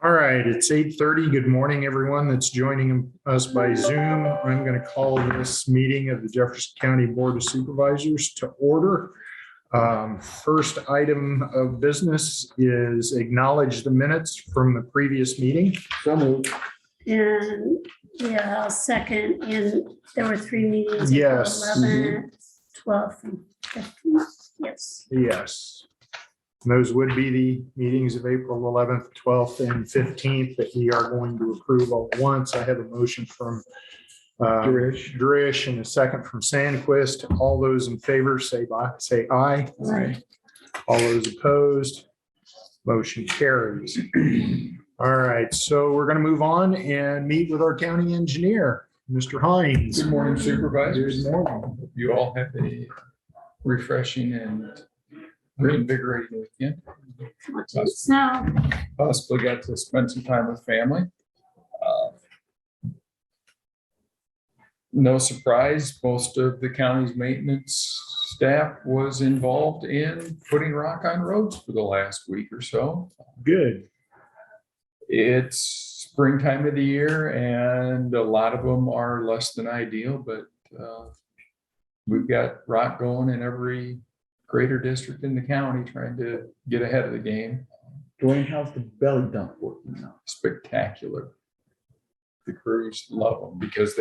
All right, it's 8:30. Good morning, everyone that's joining us by Zoom. I'm going to call this meeting of the Jefferson County Board of Supervisors to order. First item of business is acknowledge the minutes from the previous meeting. So moved. And yeah, I'll second. And there were 3 meetings. Yes. April 11th, 12th, and 15th. Yes. Yes. And those would be the meetings of April 11th, 12th, and 15th that we are going to approve all at once. I have a motion from Drish and a second from Sandquist. All those in favor say aye. Aye. All those opposed, motion carries. All right, so we're going to move on and meet with our county engineer, Mr. Hines. Good morning, Supervisors. Good morning. You all have a refreshing and reinvigorating weekend. Snow. Possibly got to spend some time with family. No surprise, most of the county's maintenance staff was involved in putting rock on roads for the last week or so. Good. It's springtime of the year and a lot of them are less than ideal, but we've got rock going in every greater district in the county trying to get ahead of the game. Dwayne, how's the belly dump working now? Spectacular. The crews love them because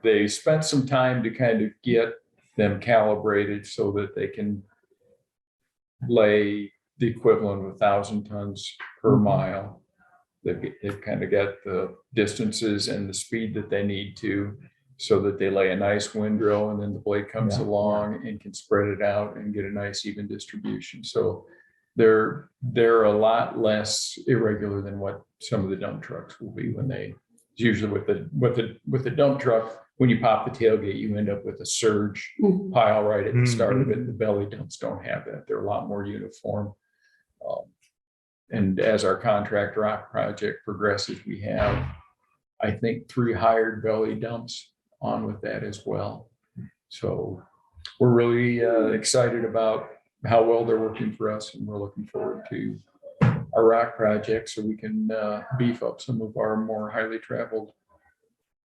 they spent some time to kind of get them calibrated so that they can lay the equivalent of 1,000 tons per mile. They've kind of got the distances and the speed that they need to, so that they lay a nice windrow and then the blade comes along and can spread it out and get a nice even distribution. So they're a lot less irregular than what some of the dump trucks will be when they usually with the dump truck, when you pop the tailgate, you end up with a surge pile right at the start of it. The belly dumps don't have that. They're a lot more uniform. And as our contract rock project progresses, we have, I think, 3 hired belly dumps on with that as well. So we're really excited about how well they're working for us, and we're looking forward to our rock project so we can beef up some of our more highly traveled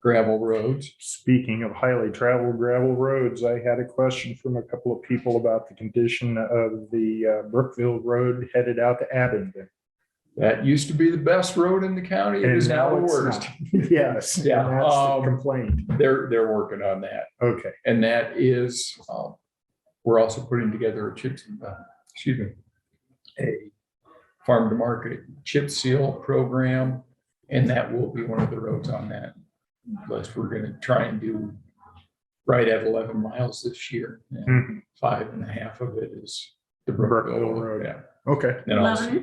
gravel roads. Speaking of highly traveled gravel roads, I had a question from a couple of people about the condition of the Brookville Road headed out to Abingdon. That used to be the best road in the county. It is now the worst. Yes. Yeah, and that's the complaint. They're working on that. Okay. And that is, we're also putting together a farm to market chip seal program. And that will be one of the roads on that list. We're going to try and do right at 11 miles this year. And 5.5 of it is the Brookville Road. Yeah. Okay. And also,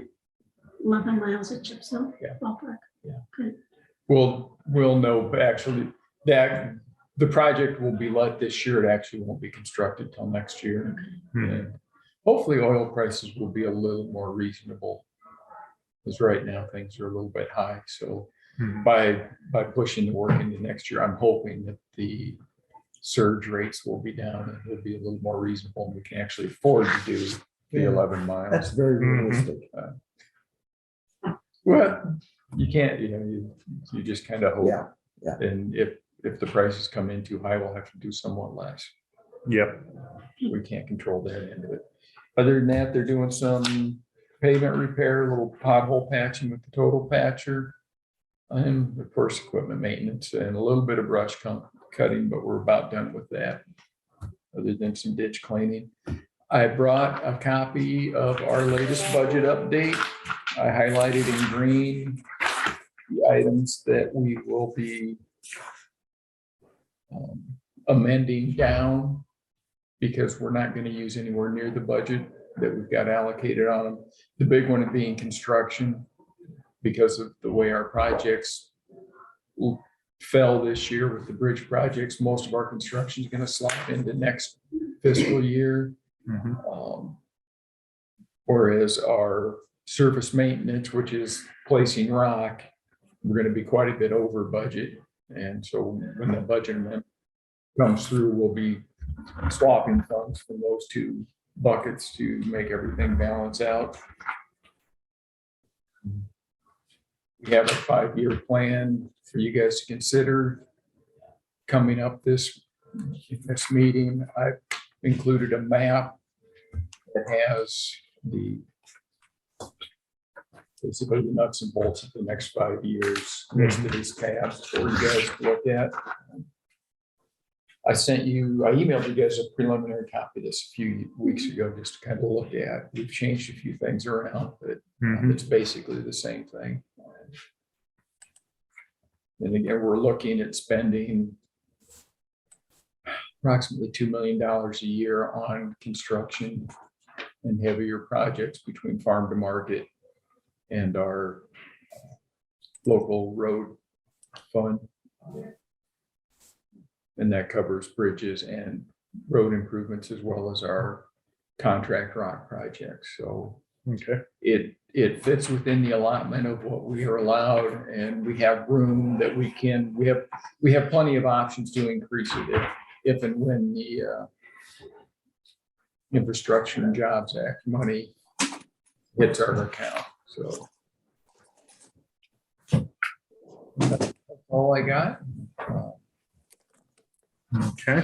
11 miles of chip seal. Yeah. Ballpark. Yeah. Good. We'll know actually that the project will be let this year. It actually won't be constructed till next year. And hopefully oil prices will be a little more reasonable, because right now things are a little bit high. So by pushing the work into next year, I'm hoping that the surge rates will be down and will be a little more reasonable, and we can actually afford to do the 11 miles. That's very realistic. Well, you can't, you just kind of hope. Yeah. And if the prices come in too high, we'll have to do somewhat less. Yep. We can't control that end of it. Other than that, they're doing some pavement repair, little pothole patching with the total patcher, and of course, equipment maintenance and a little bit of brush cutting, but we're about done with that, other than some ditch cleaning. I brought a copy of our latest budget update. I highlighted in green the items that we will be amending down, because we're not going to use anywhere near the budget that we've got allocated on them. The big one being construction, because of the way our projects fell this year with the bridge projects. Most of our construction is going to slide into next fiscal year. Whereas our surface maintenance, which is placing rock, we're going to be quite a bit over budget. And so when the budget amendment comes through, we'll be swapping funds from those 2 buckets to make everything balance out. We have a 5-year plan for you guys to consider coming up this meeting. I've included a map that has basically the nuts and bolts of the next 5 years listed as tabs for you guys to look at. I emailed you guys a preliminary copy of this a few weeks ago just to kind of look at. We've changed a few things around, but it's basically the same thing. And again, we're looking at spending approximately $2 million a year on construction and heavier projects between farm to market and our local road fund. And that covers bridges and road improvements as well as our contract rock projects. So Okay. it fits within the allotment of what we are allowed, and we have room that we have plenty of options to increase it if and when the Infrastructure and Jobs Act money hits our account. So that's all I got. Okay.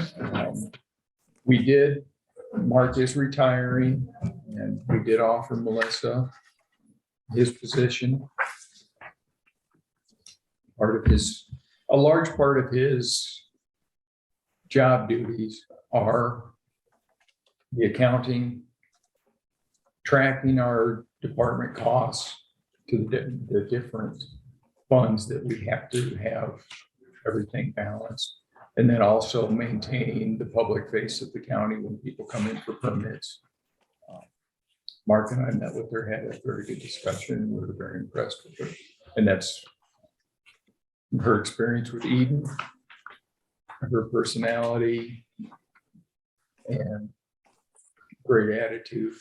We did, Mark is retiring, and we did offer Melissa his position. A large part of his job duties are the accounting, tracking our department costs to the different funds that we have to have everything balanced. And then also maintaining the public face of the county when people come in for permits. Mark and I met with her, had a very good discussion. We were very impressed with her. And that's her experience with Eden, her personality, and great attitude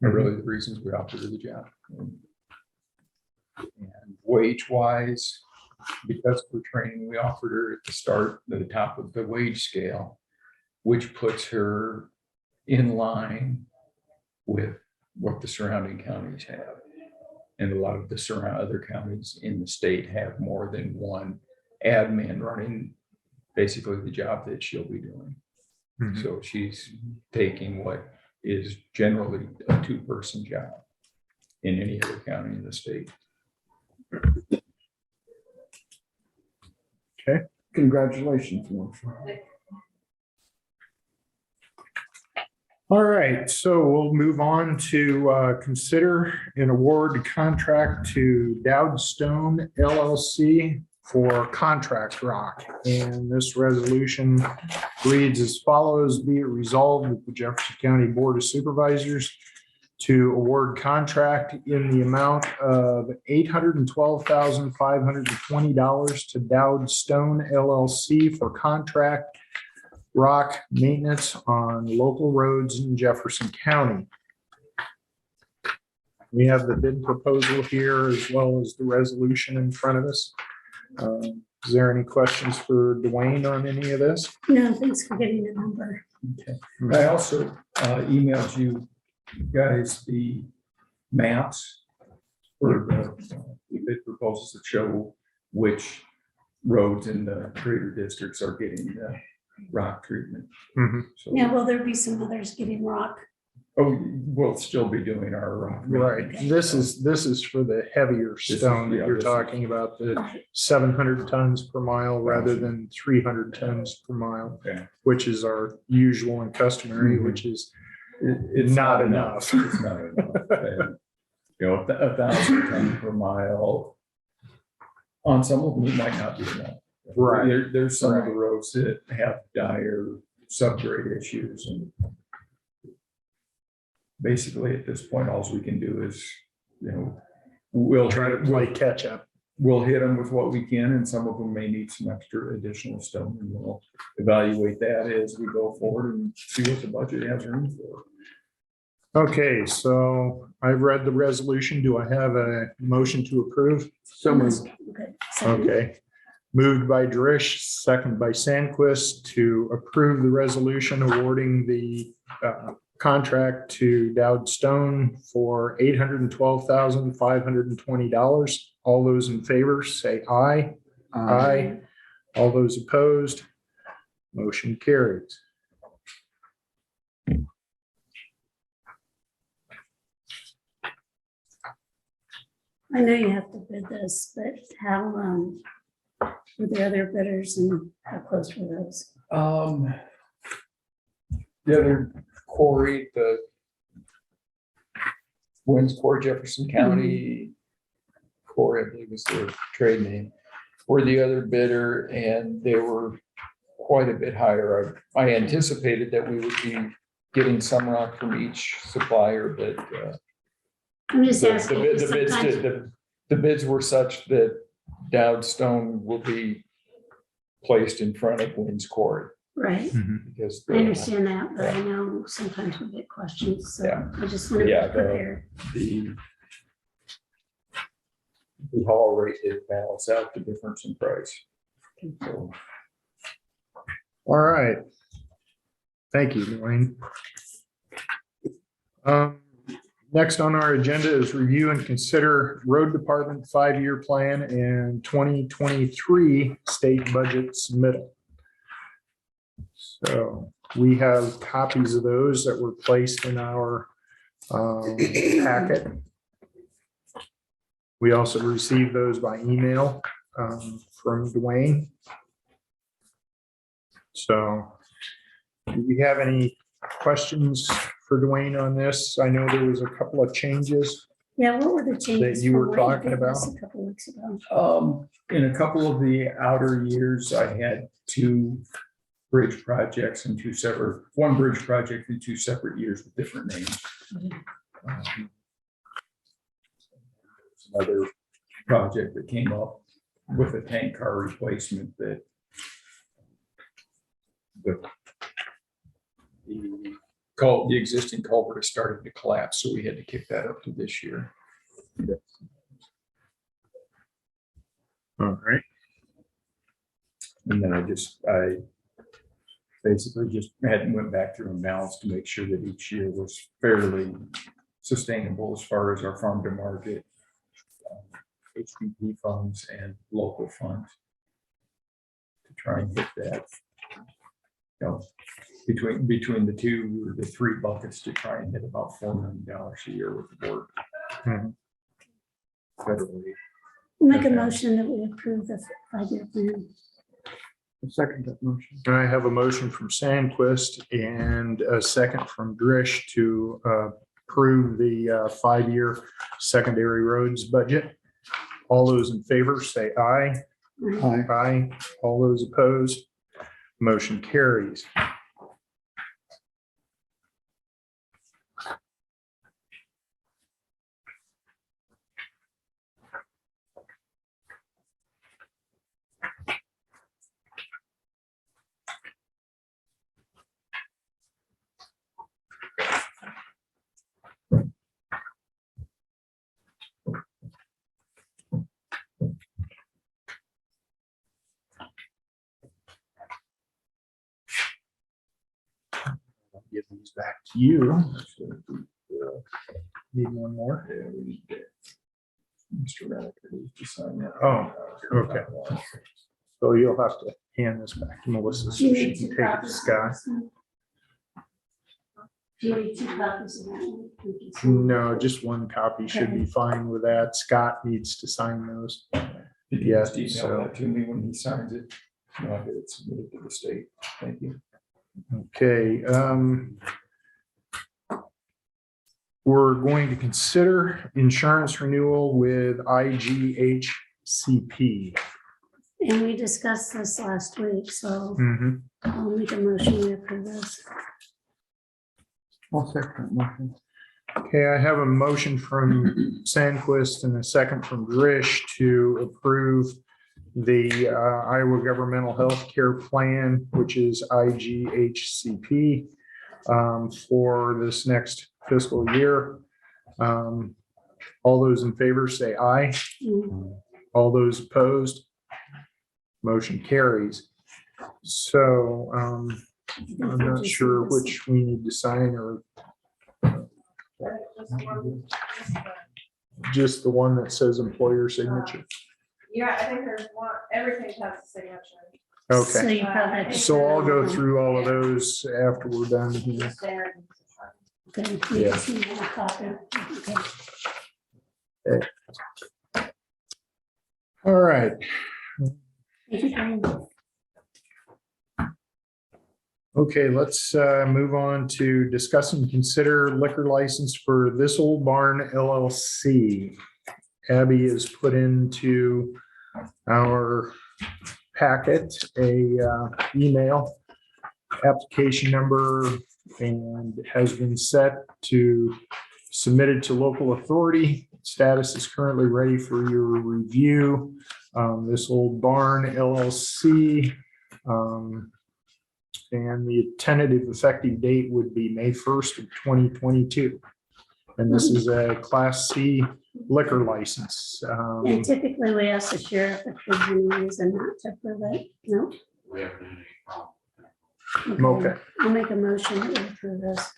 are really the reasons we offered her the job. And wage-wise, because for training, we offered her at the top of the wage scale, which puts her in line with what the surrounding counties have. And a lot of the other counties in the state have more than one admin running basically the job that she'll be doing. So she's taking what is generally a 2-person job in any other county in the state. Okay. Congratulations, Marcia. All right, so we'll move on to consider an award contract to Dowd Stone LLC for contract rock. And this resolution reads as follows: be it resolved that the Jefferson County Board of Supervisors to award contract in the amount of $812,520 to Dowd Stone LLC for contract rock maintenance on local roads in Jefferson County. We have the bid proposal here as well as the resolution in front of us. Is there any questions for Dwayne on any of this? No, thanks for getting the number. Okay. I also emailed you guys the maps for the bid proposals that show which roads in the greater districts are getting the rock treatment. So, Now, will there be some others getting rock? oh, we'll still be doing our rock. Right. This is for the heavier stone that you're talking about, the 700 tons per mile rather than 300 tons per mile, which is our usual and customary, which is It's not enough. It's not enough. And, 1,000 tons per mile on some of them it might not be enough. Right. There's some of the roads that have dire subgrade issues, and basically at this point, all we can do is, we'll Try to play catch up. We'll hit them with what we can, and some of them may need some extra additional stone, and we'll evaluate that as we go forward and see what the budget has room for. Okay, so I've read the resolution. Do I have a motion to approve? So moved. Okay. Moved by Drish, second by Sandquist to approve the resolution awarding the contract to Dowd Stone for $812,520. All those in favor say aye. Aye. All those opposed, motion carries. I know you have to bid this, but how, were the other bidders and how close were those? The other quarry, the Winds Quarry, Jefferson County Quarry, I believe is their trade name, were the other bidder, and they were quite a bit higher. I anticipated that we would be getting some rock from each supplier, but I'm just the asking. bid- the bids sometimes- the bids were such that Dowd Stone will be placed in front of Winds Quarry. Right, Because I understand that, but I know sometimes we get questions, so Yeah. I just want to Yeah, be prepared. the haul rate did balance out the difference in price. So, All right. Thank you, Dwayne. Next on our agenda is review and consider road department 5-year plan and 2023 state budget submittal. So we have copies of those that were placed in our packet. We also received those by email from Dwayne. So do we have any questions for Dwayne on this? I know there was a couple of changes. Yeah, what were the changes? you were from what talking gave us about? A couple weeks ago. in a couple of the outer years, I had two bridge projects and one bridge project in 2 separate years with different names. Another project that came up with a tank car replacement that the existing culvert has started to collapse, so we had to kick that up to this year. All right. And then I basically just went back through and balanced to make sure that each year was fairly sustainable as far as our farm to market, HPP funds and local funds to try and hit that. Between the two or the 3 buckets to try and hit about $4 million a year with the work. Federally. Make a motion that we approve the 5-year plan. Second that motion. I have a motion from Sandquist and a second from Drish to approve the 5-year secondary roads budget. All those in favor say aye. Aye. Aye. All those opposed, motion carries. Give these back to you. Need one more? Yeah, we need to- Mr. Relic needs to sign that. Oh, okay. So you'll have to hand this back to Melissa so Do you she need can 2 take it to copies? of Scott. this one? Do you need 2 copies of that one? We can sign No, just one copy should be fine with that. Scott needs to sign those. If you Yes, just so- email that to me when he signs it, I'll get it submitted to the state. Thank you. Okay, we're going to consider insurance renewal with IGHCP. And we discussed this last week, so Mhm. I'll make a motion to approve this. I'll second that motion. Okay, I have a motion from Sandquist and a second from Drish to approve the Iowa Governmental Health Care Plan, which is IGHCP, for this next fiscal year. All those in favor say aye. Mm, All those opposed, motion carries. So I'm not sure which we need to sign or Just the one that says employer signature. Yeah, I think there's one, everything has a signature. So Okay, you probably have to- so I'll go through all of those after we're done here. Okay, you Yeah. just need a copy. Okay. All right, Thank you, Diane. okay, let's move on to discuss and consider liquor license for This Old Barn LLC. Abby has put into our packet a email application number and has been set to submitted to local authority. Status is currently ready for your review. This Old Barn LLC. And the tentative effective date would be May 1st of 2022. And this is a Class C liquor license. And typically we ask the sheriff if there's any reason not to approve it. No? Okay. I'll make a motion to approve this.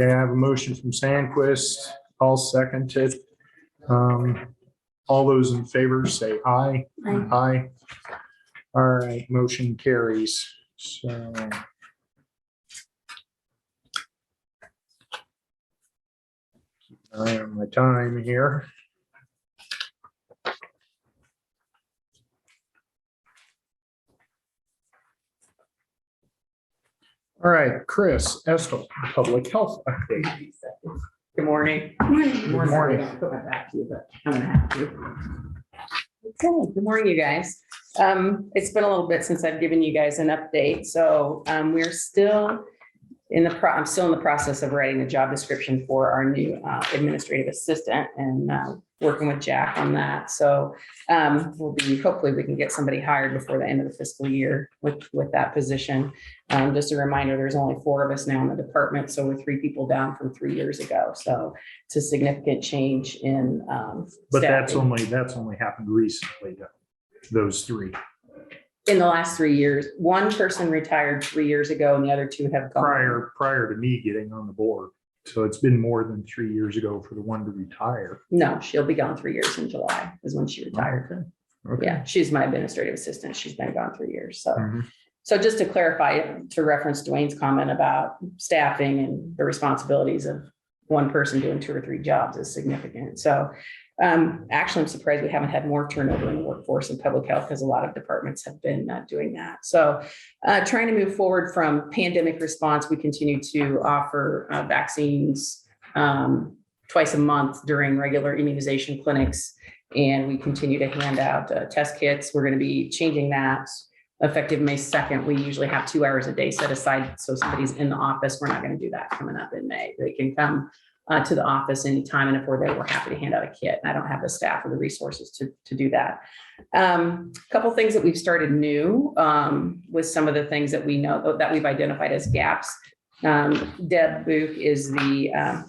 Okay, I have a motion from Sandquist. I'll second it. All those in favor say aye. Aye. Aye. All right, motion carries. So. Keep an eye on my time here. All right, Chris Estel, Public Health Update. Good morning. Morning. Good morning. I'll put my back to you, but I'm gonna have to. Okay, good morning, you guys. It's been a little bit since I've given you guys an update, so we're still I'm still in the process of writing the job description for our new administrative assistant and working with Jack on that. So hopefully we can get somebody hired before the end of the fiscal year with that position. Just a reminder, there's only 4 of us now in the department, so we're 3 people down from 3 years ago. So it's a significant change in But that's staffing. only happened recently, those 3. In the last 3 years. One person retired 3 years ago and the other 2 have gone. Prior to me getting on the board. So it's been more than 3 years ago for the one to retire. No, she'll be gone 3 years in July is when she retired. Okay. Yeah, she's my administrative assistant. She's been gone 3 years. So, Mhm. so just to clarify, to reference Dwayne's comment about staffing and the responsibilities of one person doing 2 or 3 jobs is significant. So actually, I'm surprised we haven't had more turnover in the workforce in public health because a lot of departments have been doing that. So trying to move forward from pandemic response, we continue to offer vaccines twice a month during regular immunization clinics. And we continue to hand out test kits. We're going to be changing that effective May 2nd. We usually have 2 hours a day set aside. So somebody's in the office. We're not going to do that coming up in May. They can come to the office anytime. And if we're there, we're happy to hand out a kit. I don't have the staff or the resources to do that. A couple things that we've started new with some of the things that we know that we've identified as gaps. Deb Booth is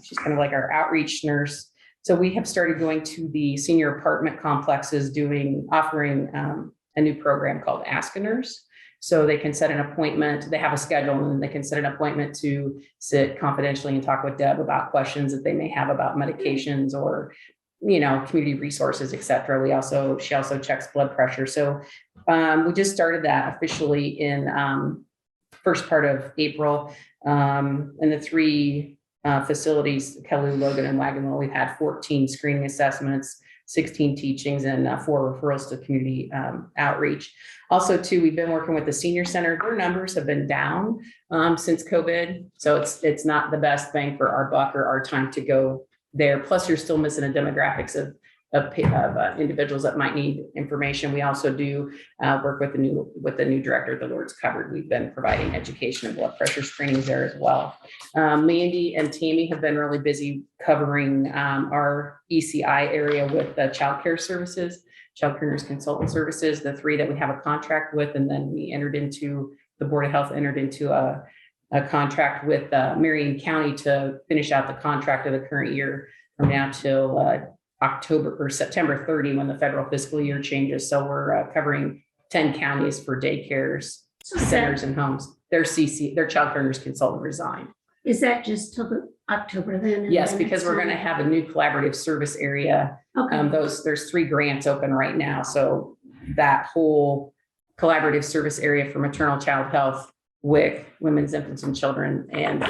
she's kind of like our outreach nurse. So we have started going to the senior apartment complexes offering a new program called Ask a Nurse. So they can set an appointment, they have a schedule and they can set an appointment to sit confidentially and talk with Deb about questions that they may have about medications or, community resources, et cetera. She also checks blood pressure. So we just started that officially in first part of April. In the 3 facilities, Kelly, Logan, and Wagonville, we've had 14 screening assessments, 16 teachings, and 4 referrals to community outreach. Also, too, we've been working with the senior center. Their numbers have been down since COVID. So it's not the best bang for our buck or our time to go there. Plus, you're still missing a demographics of individuals that might need information. We also do work with the new director, the Lord's Cupboard. We've been providing education and blood pressure screenings there as well. Mandy and Tammy have been really busy covering our ECI area with the childcare services, child care nurse consultant services, the 3 that we have a contract with, and then the Board of Health entered into a contract with Marion County to finish out the contract of the current year from now till October or September 30 when the federal fiscal year changes. So we're covering 10 counties for daycares, centers, and homes. Their child care nurse consultant resigned. Is that just till October then? and Yes, then because it's we're gonna done? have a new collaborative service area. Okay, There's 3 grants open right now, so that whole collaborative service area for maternal child health, WIC, women's, infants, and children, and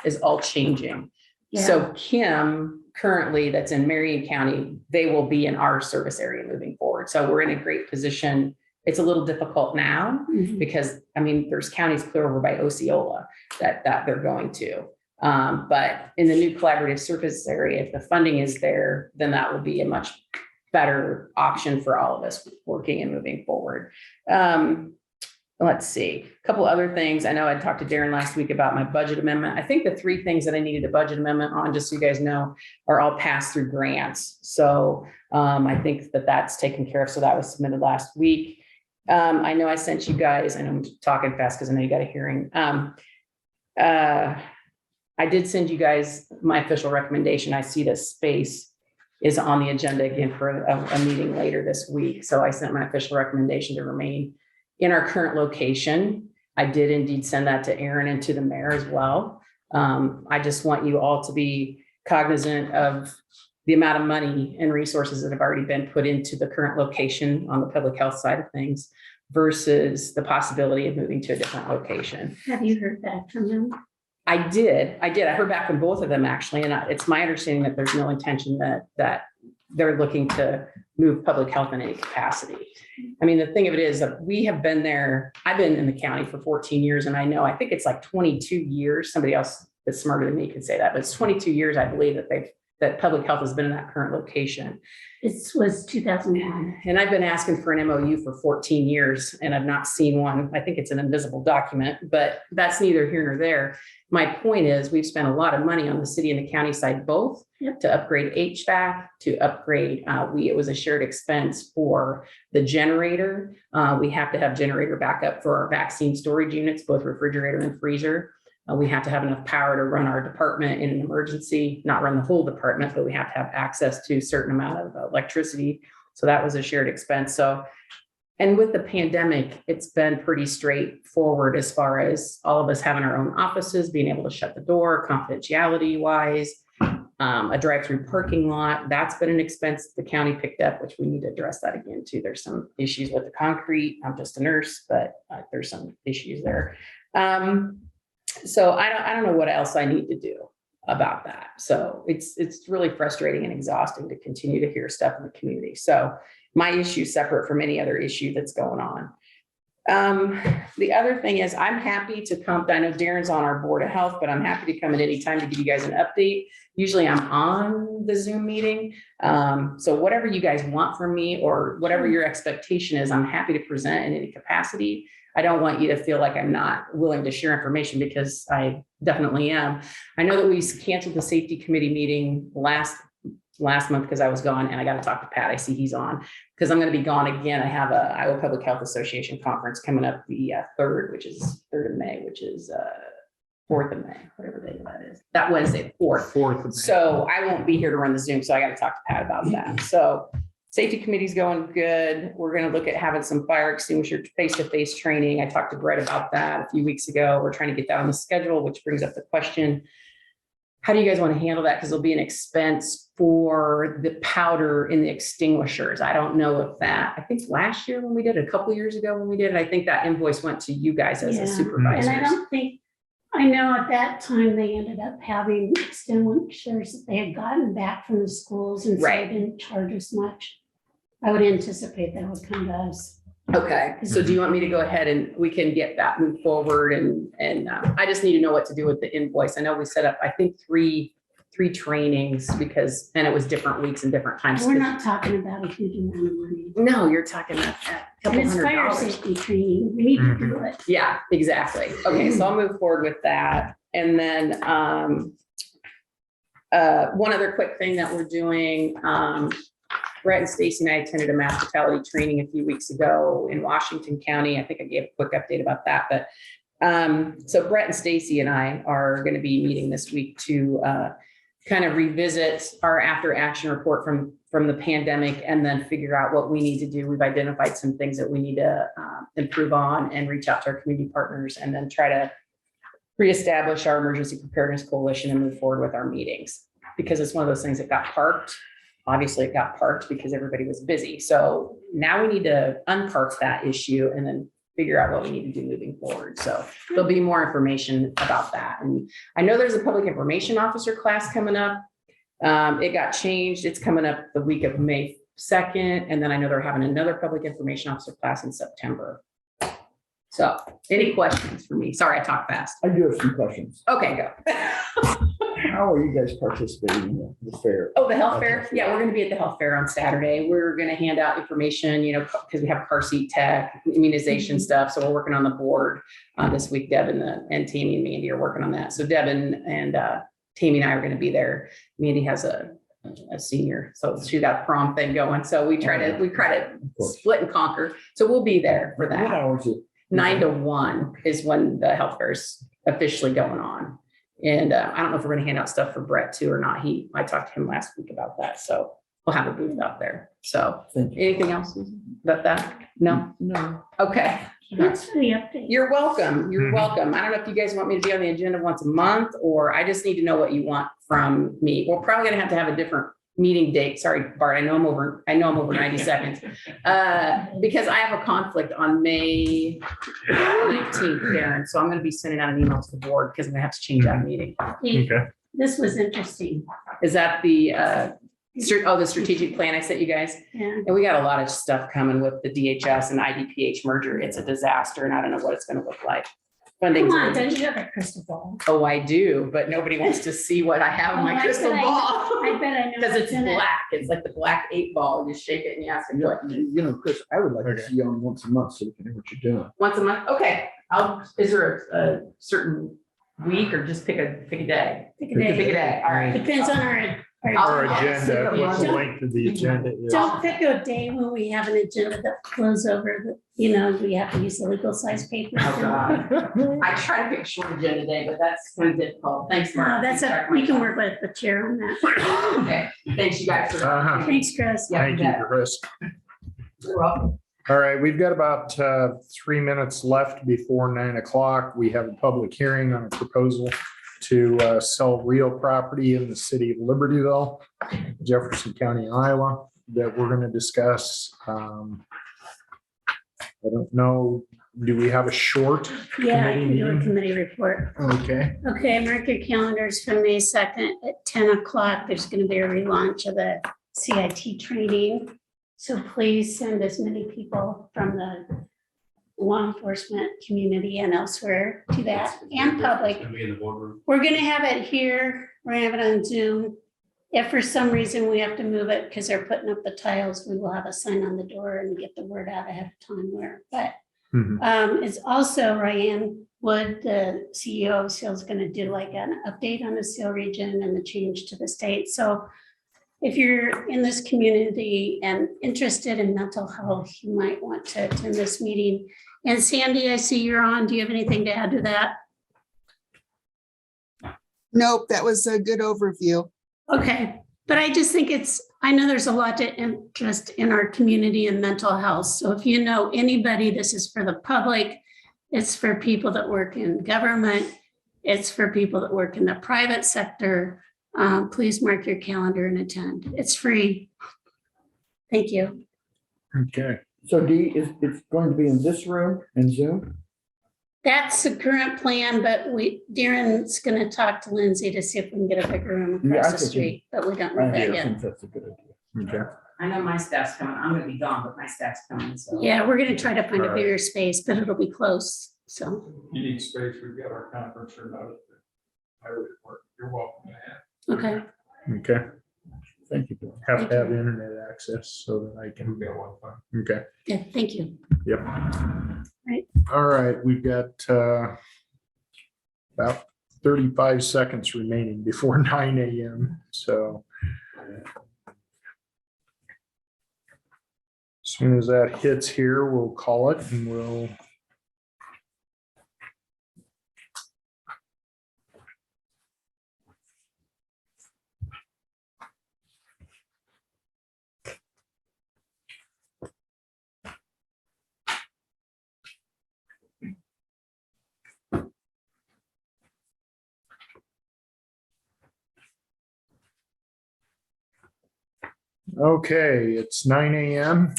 is all changing. yeah, So Kim, currently that's in Marion County, they will be in our service area moving forward. So we're in a great position. It's a little difficult now mhm, because, I mean, there's counties clear over by Osceola that they're going to. But in the new collaborative service area, if the funding is there, then that will be a much better option for all of us working and moving forward. Let's see, a couple other things. I know I talked to Darren last week about my budget amendment. I think the 3 things that I needed a budget amendment on, just so you guys know, are all passed through grants. So I think that that's taken care of. So that was submitted last week. I know I sent you guys, and I'm talking fast because I know you got a hearing. I did send you guys my official recommendation. I see that space is on the agenda again for a meeting later this week. So I sent my official recommendation to remain in our current location. I did indeed send that to Aaron and to the mayor as well. I just want you all to be cognizant of the amount of money and resources that have already been put into the current location on the public health side of things versus the possibility of moving to a different location. have you heard back from them? I did. I heard back from both of them actually. And it's my understanding that there's no intention that they're looking to move public health in any capacity. I mean, the thing of it is that we have been there. I've been in the county for 14 years and I think it's like 22 years. Somebody else that's smarter than me could say that, but it's 22 years, I believe, that public health has been in that current location. It was 2001. And I've been asking for an MOU for 14 years and I've not seen one. I think it's an invisible document, but that's neither here nor there. My point is we've spent a lot of money on the city and the county side, both to upgrade HVAC, to upgrade, it was a shared expense for the generator. We have to have generator backup for our vaccine storage units, both refrigerator and freezer. We have to have enough power to run our department in an emergency, not run the whole department, but we have to have access to a certain amount of electricity. So that was a shared expense. So, and with the pandemic, it's been pretty straightforward as far as all of us having our own offices, being able to shut the door, confidentiality wise, a drive-through parking lot. That's been an expense the county picked up, which we need to address that again too. There's some issues with the concrete. I'm just a nurse, but there's some issues there. So I don't know what else I need to do about that. So it's really frustrating and exhausting to continue to hear stuff in the community. So my issue is separate from any other issue that's going on. The other thing is I'm happy to come. I know Darren's on our board of health, but I'm happy to come at any time to give you guys an update. Usually I'm on the Zoom meeting. So whatever you guys want from me or whatever your expectation is, I'm happy to present in any capacity. I don't want you to feel like I'm not willing to share information because I definitely am. I know that we canceled the safety committee meeting last month because I was gone and I got to talk to Pat. I see he's on because I'm going to be gone again. I have a Iowa Public Health Association conference coming up the 3rd, which is 3rd of May, which is 4th of May, whatever day that is. That Wednesday, 4th. 4th of May. So I won't be here to run the Zoom. So I got to talk to Pat about that. So safety committee's going good. We're going to look at having some fire extinguisher face-to-face training. I talked to Brett about that a few weeks ago. We're trying to get that on the schedule, which brings up the question, how do you guys want to handle that? Because there'll be an expense for the powder in the extinguishers. I don't know if that, I think last year when we did it, a couple of years ago when we did it, I think that invoice went to you guys as a supervisors. And I know at that time they ended up having extinguishers that they had gotten back from the schools and so they didn't charge as much. I would anticipate that would come to us. Okay, so do you want me to go ahead and we can get that moved forward and I just need to know what to do with the invoice. I know we set up, I think three trainings because, and it was different weeks and different times. We're not talking about a huge amount of money. No, you're talking about a couple And it's fire $100. safety training. We need to do it. Yeah, exactly. Okay, so I'll move forward with that. And then one other quick thing that we're doing, Brett and Stacy and I attended a mass fatality training a few weeks ago in Washington County. I think I gave a quick update about that, but so Brett and Stacy and I are going to be meeting this week to kind of revisit our after action report from the pandemic and then figure out what we need to do. We've identified some things that we need to improve on and reach out to our community partners and then try to reestablish our emergency preparedness coalition and move forward with our meetings. Because it's one of those things that got parked. Obviously, it got parked because everybody was busy. So now we need to unpark that issue and then figure out what we need to do moving forward. So there'll be more information about that. And I know there's a public information officer class coming up. It got changed. It's coming up the week of May 2nd. And then I know they're having another public information officer class in September. So any questions for me? Sorry, I talk fast. I do have some questions. Okay, go. How are you guys participating in the fair? Oh, the health fair? Yeah, we're gonna be at the health fair on Saturday. We're gonna hand out information, because we have car seat tech, immunization stuff. So we're working on the board this week. Devin and Tammy and Mandy are working on that. So Devin and Tammy and I are gonna be there. Mandy has a senior, so she got a prom thing going. So we try to split and conquer. So we'll be there for What that. hours is it? 9 to 1 is when the health fair's officially going on. And I don't know if we're gonna hand out stuff for Brett too or not. I talked to him last week about that. So we'll have a booth out there. So Thank you. anything else about that? No? No. Okay. Thanks for the update. You're welcome. You're Mhm. welcome. I don't know if you guys want me to be on the agenda once a month, or I just need to know what you want from me. We're probably gonna have a different meeting date. Sorry, Bart, I know I'm over 90 seconds. Because I have a conflict on May 19th, Karen. So I'm gonna be sending out an email to the board because I'm gonna have to change that meeting. Okay. This was interesting. Is that the the strategic plan I sent you guys? Yeah. And we got a lot of stuff coming with the DHS and IDPH merger. It's a disaster and I don't know what it's gonna look like. Funding. Come on, don't you have a crystal ball? Oh, I do, but nobody wants to see what I have in my crystal ball. I bet I know. Because it's what's in it. black. It's like the black 8 ball. You shake it and you ask it what. Chris, I would like to Okay. see you on once a month so we can know what you're doing. Once a month? Okay. Is there a certain week or just pick a day? Pick a Pick a day. day. All right. Depends on our Our Yes. agenda, what's the length of the agenda is. Don't pick a day when we have an agenda that flows over, we have to use the legal size paper. Oh, God. I try to pick a short agenda day, but that's kind of difficult. Thanks, Mark. We can work with the chair on that. Okay. Thanks, you guys. for Uh-huh. Thanks, Chris. Yeah, Thank you, bet. Chris. You're welcome. All right, we've got about 3 minutes left before 9 o'clock. We have a public hearing on a proposal to sell real property in the city of Libertyville, Jefferson County, Iowa, that we're going to discuss. I don't know, do we have a short? Yeah, I committee can do a meeting? committee report. Okay, Okay, mark your calendars for May 2nd at 10 o'clock. There's going to be a relaunch of the CIT training. So please send as many people from the law enforcement community and elsewhere to that, and public. We're going to have it here. We're going to have it on Zoom. If for some reason we have to move it because they're putting up the tiles, we will have a sign on the door and get the word out ahead of time where, but Mhm. it's also Ryan Wood, the CEO of SEAL, is going to do like an update on the SEAL region and the change to the state. So if you're in this community and interested in mental health, you might want to attend this meeting. And Sandy, I see you're on. Do you have anything to add to that? Nope, that was a good overview. Okay, but I just think I know there's a lot to interest in our community and mental health. So if you know anybody, this is for the public. It's for people that work in government. It's for people that work in the private sector. Please mark your calendar and attend. It's free. Thank you. okay. So it's going to be in this room in Zoom? That's the current plan, but Darren's gonna talk to Lindsay to see if we can get a bigger room Yeah, I across the think street, but we don't know I that yet. think that's a good idea. Okay. I know my staff's coming. I'm gonna be gone, but my staff's coming, so. Yeah, we're gonna try to find a Right. bigger space, but it'll be close, so, You need space, we've got our conference room out at the highway department. You're welcome to have. okay. Okay, Thank you, Bill. have to have internet access so that I We've can, got one fund. okay, Yeah, thank you. yep. Right. All right, we've got about 35 seconds remaining before 9 a.m. So as soon as that hits here, we'll call it and we'll Okay, it's 9 a.m.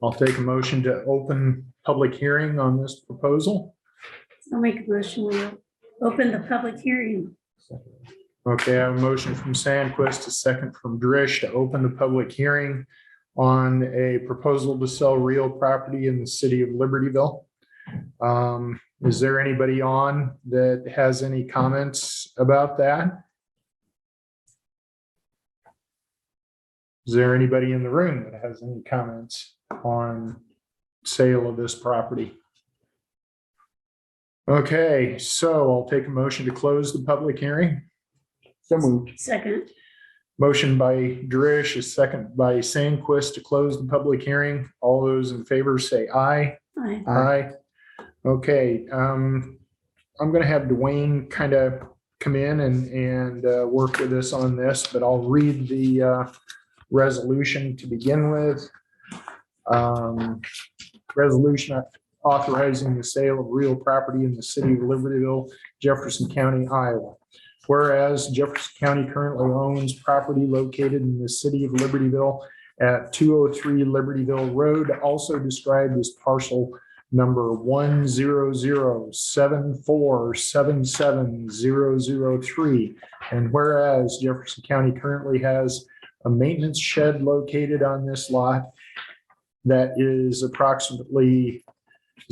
I'll take a motion to open public hearing on this proposal. I'll make a motion, we open the public hearing. Okay, I have a motion from Sandquist, a second from Drish to open the public hearing on a proposal to sell real property in the city of Libertyville. Is there anybody on that has any comments about that? Is there anybody in the room that has any comments on sale of this property? Okay, so I'll take a motion to close the public hearing. So moved. Second, Motion by Drish, a second by Sandquist to close the public hearing. All those in favor say aye. aye. Aye. Okay, I'm gonna have Dwayne kind of come in and work with us on this, but I'll read the resolution to begin with. Resolution authorizing the sale of real property in the city of Libertyville, Jefferson County, Iowa. Whereas Jefferson County currently owns property located in the city of Libertyville at 203 Libertyville Road, also described as parcel number 10074770003. And whereas Jefferson County currently has a maintenance shed located on this lot that is approximately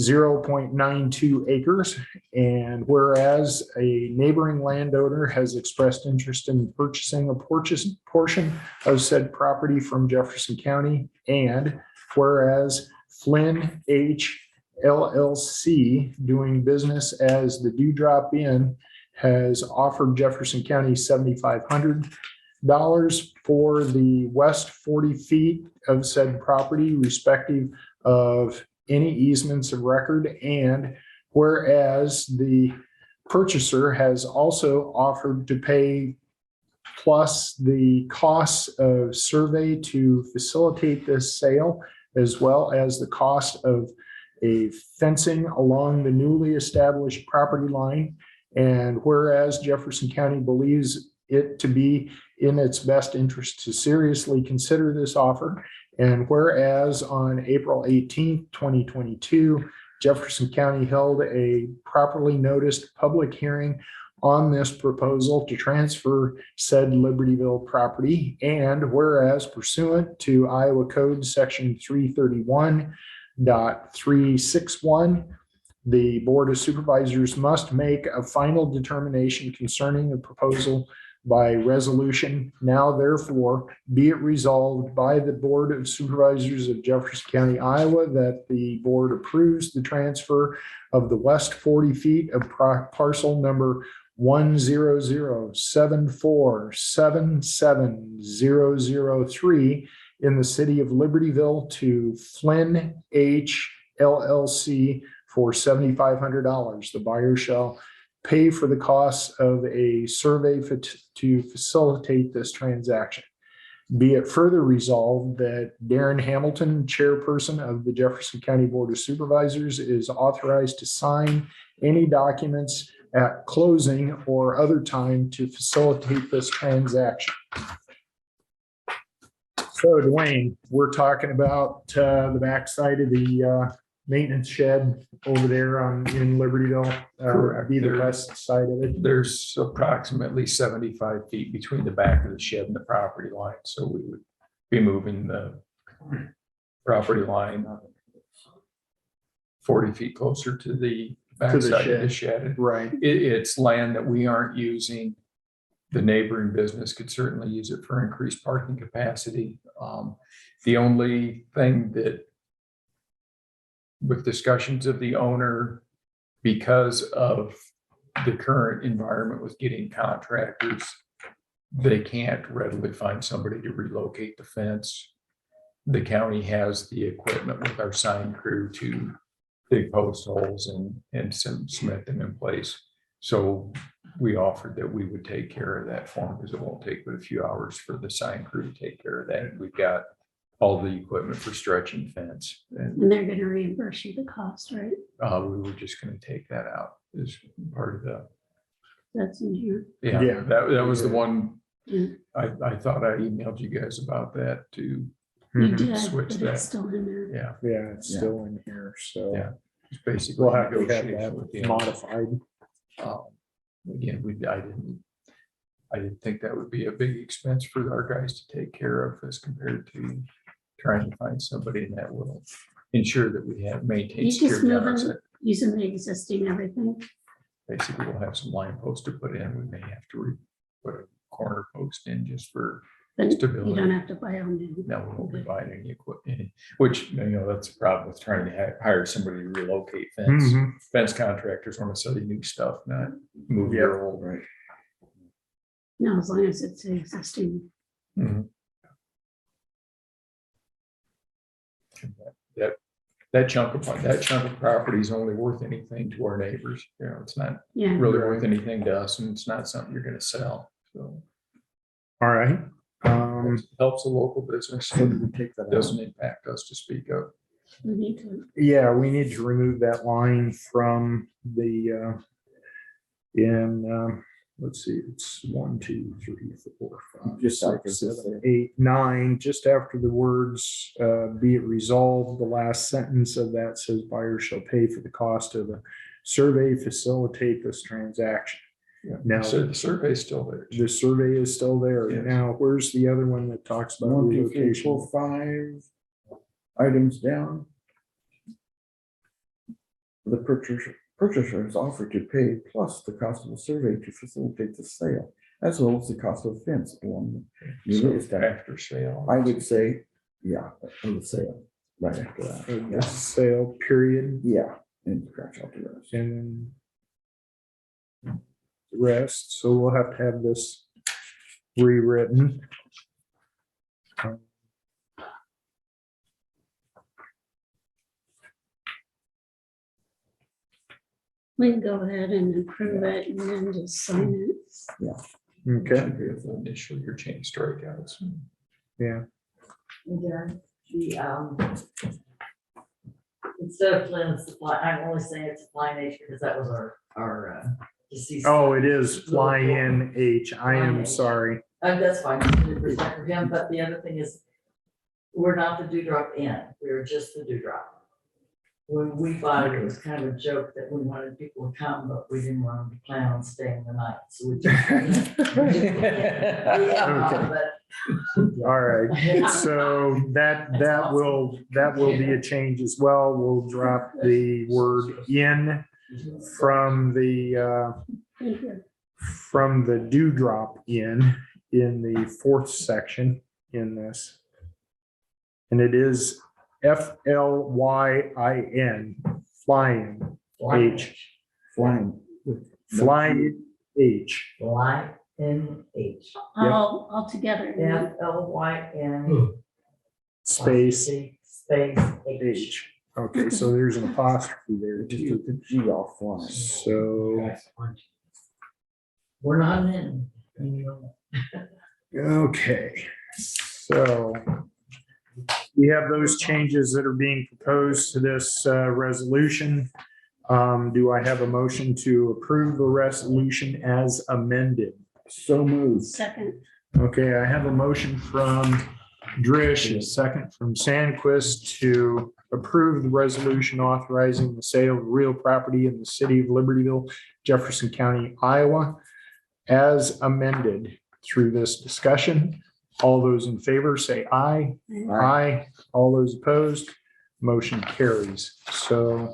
0.92 acres. And whereas a neighboring landowner has expressed interest in purchasing a portion of said property from Jefferson County. And whereas Flynn H. LLC, doing business as the Dewdrop Inn, has offered Jefferson County $7,500 for the west 40 feet of said property, respective of any easements of record. And whereas the purchaser has also offered to pay plus the costs of survey to facilitate this sale, as well as the cost of a fencing along the newly established property line. And whereas Jefferson County believes it to be in its best interest to seriously consider this offer. And whereas on April 18th, 2022, Jefferson County held a properly noticed public hearing on this proposal to transfer said Libertyville property. And whereas pursuant to Iowa Code Section 331.361, the Board of Supervisors must make a final determination concerning the proposal by resolution. Now therefore be it resolved by the Board of Supervisors of Jefferson County, Iowa, that the board approves the transfer of the west 40 feet of parcel number 10074770003 in the city of Libertyville to Flynn H. LLC for $7,500. The buyer shall pay for the costs of a survey to facilitate this transaction. Be it further resolved that Darren Hamilton, chairperson of the Jefferson County Board of Supervisors, is authorized to sign any documents at closing or other time to facilitate this transaction. So Dwayne, we're talking about the backside of the maintenance shed over there in Libertyville, be the west side of it. There's approximately 75 feet between the back of the shed and the property line. So we would be moving the property line 40 feet closer to the backside of the shed. Right. It's land that we aren't using. The neighboring business could certainly use it for increased parking capacity. The only thing that, with discussions of the owner, because of the current environment with getting contractors, they can't readily find somebody to relocate the fence. The county has the equipment with our sign crew to dig post holes and cement them in place. So we offered that we would take care of that for them, because it won't take but a few hours for the sign crew to take care of that. And we've got all the equipment for stretching fence. And they're gonna reimburse you the cost, right? We were just gonna take that out as part of the, That's in here. yeah, Yeah. that was the one I thought I emailed you guys about that too. You Mhm. did, Switch but that. it's still in there. Yeah, Yeah, it's Yeah. still in here, so Yeah. it's basically we'll have to have negotiation with the that modified. Again, I didn't think that would be a big expense for our guys to take care of as compared to trying to find somebody that will ensure that we have maintained You just security on our moving, site. using the existing everything. Basically, we'll have some line posts to put in. We may have to put a corner post in just for, But you Stability. don't have to buy all new. no, we won't be buying any equipment. Which, that's the problem with trying to hire somebody to relocate fence. Mhm. Fence contractors want to sell you new stuff, not move Yep. your old. Right. No, as long as it's existing. Mhm. That chunk of property is only worth anything to our neighbors. It's not Yeah. really worth anything to us, and it's not something you're gonna sell. So All right. helps the local business. So did we take that out? Doesn't impact us to speak of. We need to. Yeah, we need to remove that line from the, let's see, it's 1, 2, 3, 4, 5, Just after 6, the 7, 8, 9, just after the words, be it resolved, the last sentence of that says buyer shall pay for the cost of a survey, facilitate this transaction. Now- So the survey's still there. The survey is still there. Yes. Now, where's the other one that talks about 1, 2, 3, relocation? 4, 5 items down. The purchaser is offered to pay plus the cost of the survey to facilitate the sale, as well as the cost of fence along the So unit establishment. after sale. I would say, yeah, on the sale, right after that. The Yeah. sale period, Yeah, and scratch out the rest. and then the rest, so we'll have to have this rewritten. We can go ahead and approve it and then just sign it. Okay, Initial your chain strikeouts. yeah, Yeah, instead of Flynn supply, I'm only saying it's Supply Nature because that was our deceased. oh, it is fly in H, I am sorry. That's fine, just to respect for him, but the other thing is, we're not the Dewdrop Inn, we are just the Dewdrop. When we bought it, it was kind of a joke that we wanted people to come, but we didn't want them to plan on staying the night, so we just. Yeah, but- All right, so that will be a change as well. We'll drop the word in from the dewdrop in the fourth section in this. And it is FLYIN, flying, H, Flying. flying H. Y-N-H. All together. F-L-Y-N. Space Space H. H. Okay, so there's an apostrophe there Just too. took the G off flying. So, We're not in. okay, so we have those changes that are being proposed to this resolution. Do I have a motion to approve the resolution as amended? So moved. Second. Okay, I have a motion from Drish, a second from Sandquist to approve the resolution authorizing the sale of real property in the city of Libertyville, Jefferson County, Iowa, as amended through this discussion. All those in favor say aye. Aye. All those opposed, motion carries. So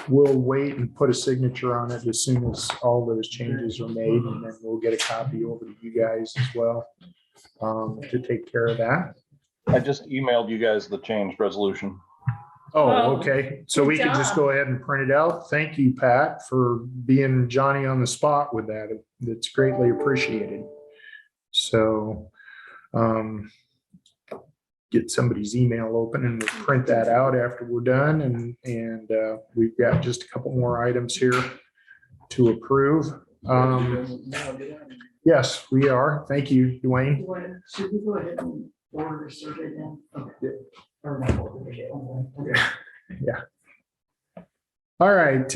we'll wait and put a signature on it as soon as all those changes are made, and then we'll get a copy over to you guys as well to take care of that. I just emailed you guys the changed resolution. Oh, okay. So good we can just job. go ahead and print it out. Thank you, Pat, for being Johnny on the spot with that. It's greatly appreciated. So get somebody's email open and we'll print that out after we're done. And we've got just a couple more items here to approve. Yes, we are. Thank you, Dwayne. Should we go ahead and order a survey then? Okay. Or not order it. Yeah. All right.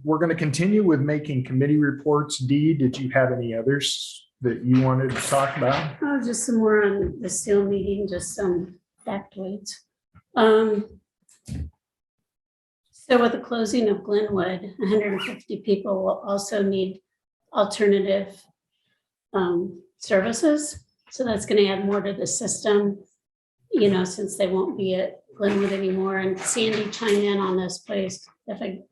We're going to continue with making committee reports. Dee, did you have any others? that you wanted to talk about? Oh, just some more on the SEAL meeting, just some factoids. So with the closing of Glenwood, 150 people will also need alternative services. So that's going to add more to the system, you know, since they won't be at Glenwood anymore. And Sandy chime in on this, please. If I.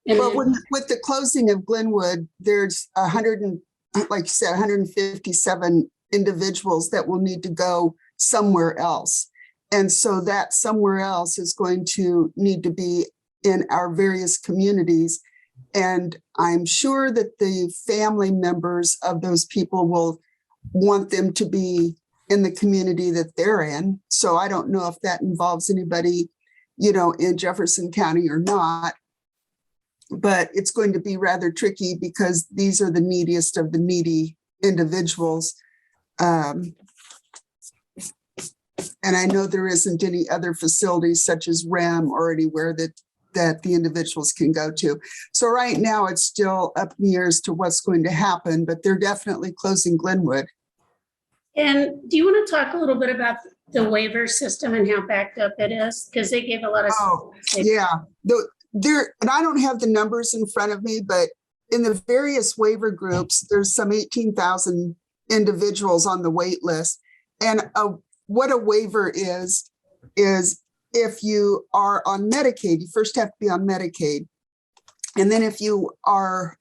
Well, with the closing of Glenwood, there's 100 and, like you said, 157 individuals that will need to go somewhere else. And so that somewhere else is going to need to be in our various communities. And I'm sure that the family members of those people will want them to be in the community that they're in. So I don't know if that involves anybody, you know, in Jefferson County or not. But it's going to be rather tricky because these are the neediest of the needy individuals. And I know there isn't any other facilities such as REM or anywhere that the individuals can go to. So right now it's still up in the air as to what's going to happen, but they're definitely closing Glenwood. And do you want to talk a little bit about the waiver system and how backed up it is? Because they gave a lot of. Oh, yeah. And I don't have the numbers in front of me, but in the various waiver groups, there's some 18,000 individuals on the wait list. And what a waiver is if you are on Medicaid, you first have to be on Medicaid. And then if you are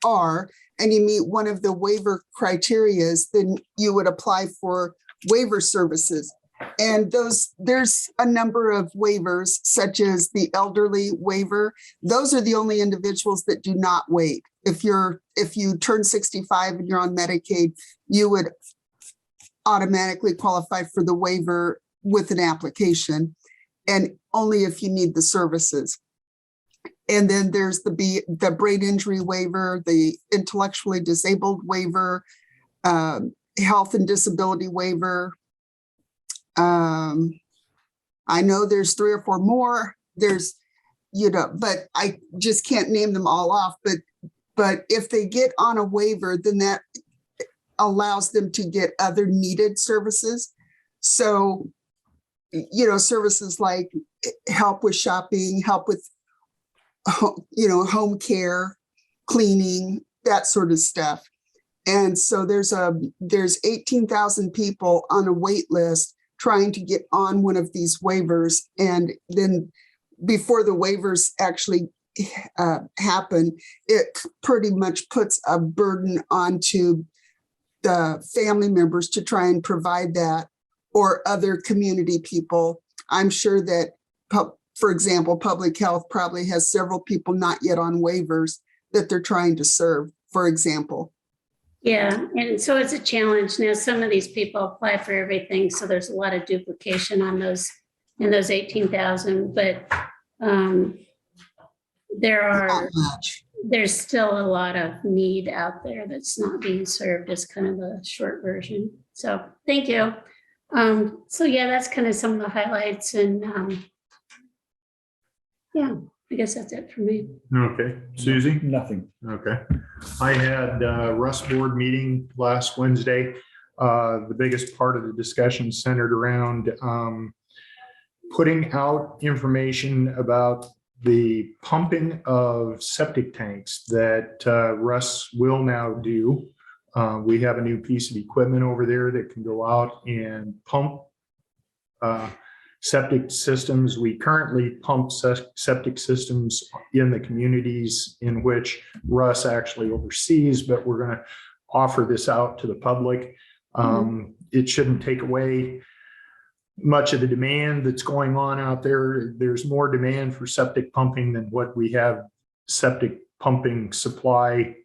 and you meet one of the waiver criterias, then you would apply for waiver services. And there's a number of waivers, such as the elderly waiver. Those are the only individuals that do not wait. If you turn 65 and you're on Medicaid, you would automatically qualify for the waiver with an application, and only if you need the services. And then there's the brain injury waiver, the intellectually disabled waiver, health and disability waiver. I know there's 3 or 4 more. There's, you know, but I just can't name them all off. But if they get on a waiver, then that allows them to get other needed services. So, you know, services like help with shopping, help with, you know, home care, cleaning, that sort of stuff. And so there's 18,000 people on a wait list trying to get on one of these waivers. And then before the waivers actually happen, it pretty much puts a burden onto the family members to try and provide that, or other community people. I'm sure that, for example, public health probably has several people not yet on waivers that they're trying to serve, for example. Yeah, and so it's a challenge. Now, some of these people apply for everything, so there's a lot of duplication on those, in those 18,000, but there's still a lot of need out there that's not being served, as kind of the short version. So thank you. So yeah, that's kind of some of the highlights, and yeah, I guess that's it for me. Okay, Susie? Nothing. Okay. I had a Russ board meeting last Wednesday. The biggest part of the discussion centered around putting out information about the pumping of septic tanks that Russ will now do. We have a new piece of equipment over there that can go out and pump septic systems. We currently pump septic systems in the communities in which Russ actually oversees, but we're going to offer this out to the public. It shouldn't take away much of the demand that's going on out there. There's more demand for septic pumping than what we have septic pumping supply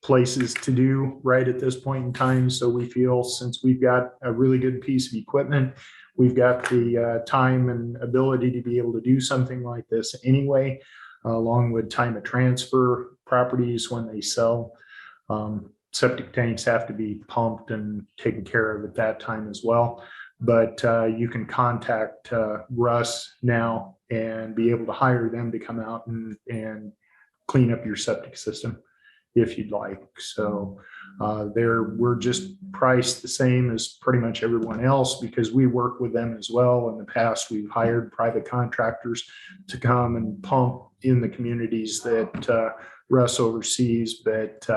places to do right at this point in time. So we feel, since we've got a really good piece of equipment, we've got the time and ability to be able to do something like this anyway, along with time of transfer properties when they sell. Septic tanks have to be pumped and taken care of at that time as well. But you can contact Russ now and be able to hire them to come out and clean up your septic system if you'd like. So we're just priced the same as pretty much everyone else because we work with them as well. In the past, we've hired private contractors to come and pump in the communities that Russ oversees, but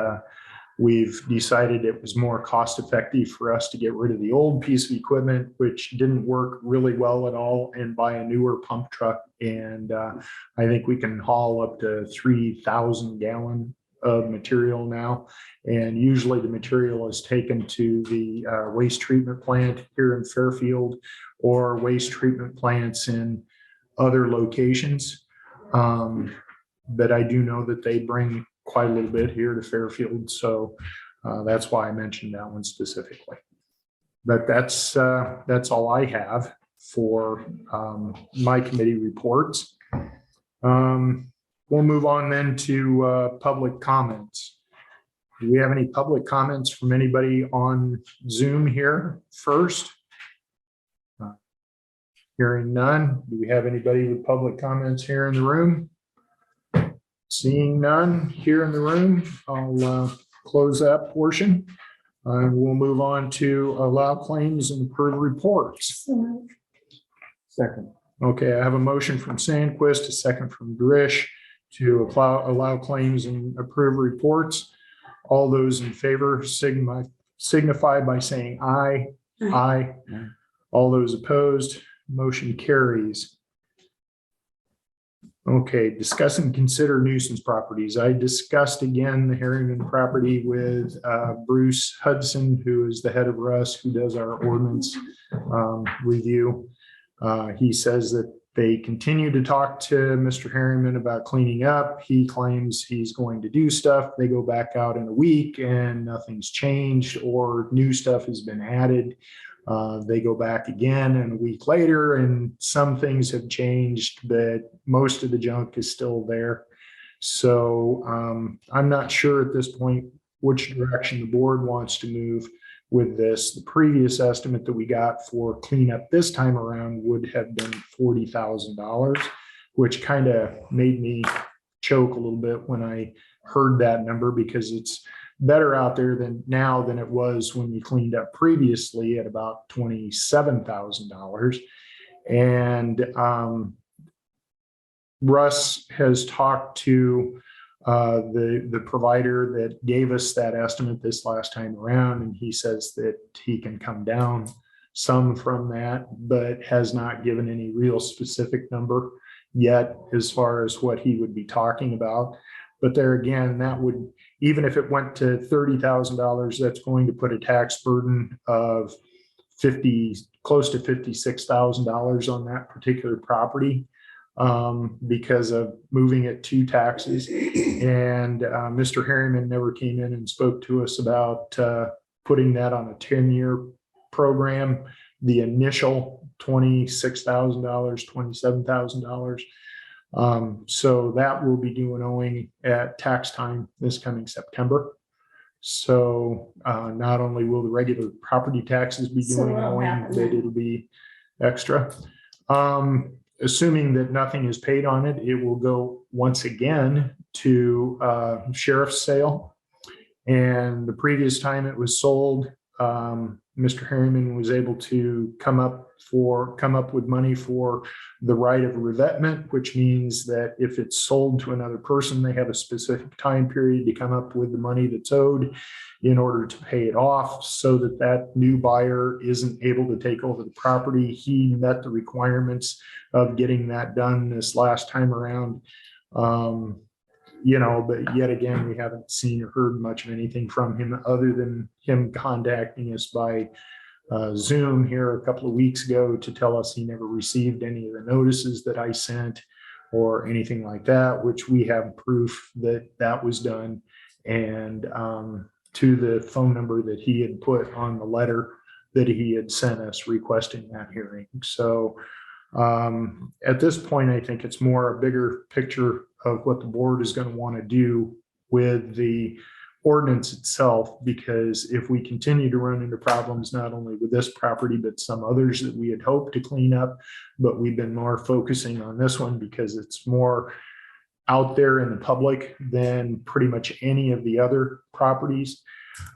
we've decided it was more cost effective for us to get rid of the old piece of equipment, which didn't work really well at all, and buy a newer pump truck. And I think we can haul up to 3,000 gallon of material now. And usually the material is taken to the waste treatment plant here in Fairfield or waste treatment plants in other locations. But I do know that they bring quite a little bit here to Fairfield. So that's why I mentioned that one specifically. But that's all I have for my committee reports. We'll move on then to public comments. Do we have any public comments from anybody on Zoom here first? Hearing none. Do we have anybody with public comments here in the room? Seeing none here in the room, I'll close that portion. And we'll move on to allow claims and approve reports. Second. Okay, I have a motion from Sandquist, a second from Drish to allow claims and approve reports. All those in favor signify by saying aye. Aye. All those opposed, motion carries. Okay, discuss and consider nuisance properties. I discussed again the Harriman property with Bruce Hudson, who is the head of Russ, who does our ordinance review. He says that they continue to talk to Mr. Harriman about cleaning up. He claims he's going to do stuff. They go back out in a week and nothing's changed or new stuff has been added. They go back again and a week later and some things have changed, but most of the junk is still there. So I'm not sure at this point which direction the board wants to move with this. The previous estimate that we got for cleanup this time around would have been $40,000, which kind of made me choke a little bit when I heard that number, because it's better out there than it was when we cleaned up previously at about $27,000. And Russ has talked to the provider that gave us that estimate this last time around, and he says that he can come down some from that, but has not given any real specific number yet as far as what he would be talking about. But there again, that would, even if it went to $30,000, that's going to put a tax burden of close to $56,000 on that particular property because of moving it to taxes. And Mr. Harriman never came in and spoke to us about putting that on a 10-year program. The initial $26,000, $27,000. So that will be due and owing at tax time this coming September. So not only will the regular property taxes be due and owing, but it'll be extra. Assuming that nothing is paid on it, it will go once again to sheriff's sale. And the previous time it was sold, Mr. Harriman was able to come up with money for the right of revetment, which means that if it's sold to another person, they have a specific time period to come up with the money that's owed in order to pay it off, so that that new buyer isn't able to take over the property. He met the requirements of getting that done this last time around. But yet again, we haven't seen or heard much of anything from him other than him contacting us by Zoom here a couple of weeks ago to tell us he never received any of the notices that I sent or anything like that, which we have proof that that was done, and to the phone number that he had put on the letter that he had sent us requesting that hearing. So at this point, I think it's more a bigger picture of what the board is going to want to do with the ordinance itself, because if we continue to run into problems, not only with this property, but some others that we had hoped to clean up, but we've been more focusing on this one because it's more out there in the public than pretty much any of the other properties.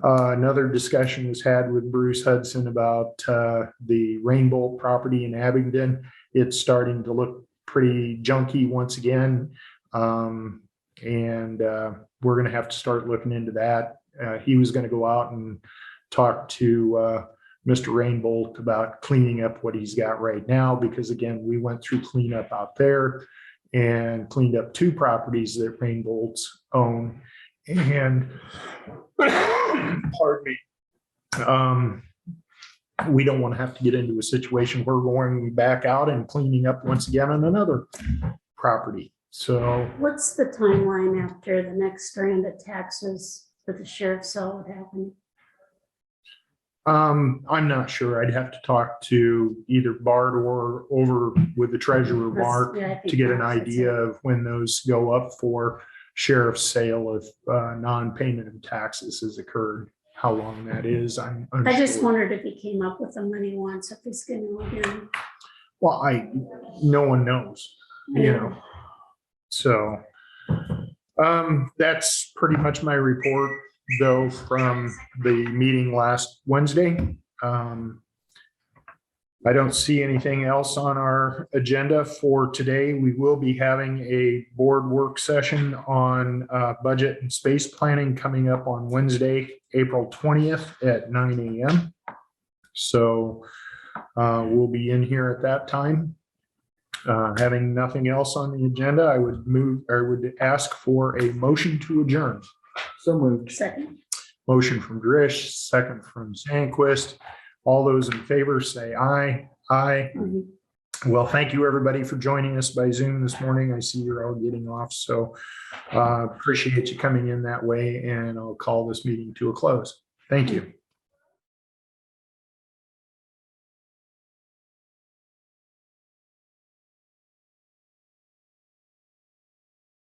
Another discussion was had with Bruce Hudson about the Rainbow property in Abingdon. It's starting to look pretty junky once again. And we're going to have to start looking into that. He was going to go out and talk to Mr. Rainbolt about cleaning up what he's got right now, because again, we went through cleanup out there and cleaned up 2 properties that Rainbolts own. And pardon me, we don't want to have to get into a situation where we're going back out and cleaning up once again on another property. So What's the timeline after the next round of taxes that the sheriff saw would happen? I'm not sure. I'd have to talk to either Bart or over with the treasurer, Mark, Yeah, I think to get an Mark said idea so. of when those go up for sheriff's sale if non-payment of taxes has occurred. How long that is, I'm I just unsure. wondered if he came up with the money once, if he's gonna again. Well, no one knows, you know. So that's pretty much my report, though, from the meeting last Wednesday. I don't see anything else on our agenda for today. We will be having a board work session on budget and space planning coming up on Wednesday, April 20th at 9 a.m. So we'll be in here at that time. Having nothing else on the agenda, I would ask for a motion to adjourn. So moved. Second. Motion from Drish, second from Sandquist. All those in favor say aye. Aye. Mhm. Well, thank you, everybody, for joining us by Zoom this morning. I see you're all getting off, so appreciate you coming in that way, and I'll call this meeting to a close. Thank you.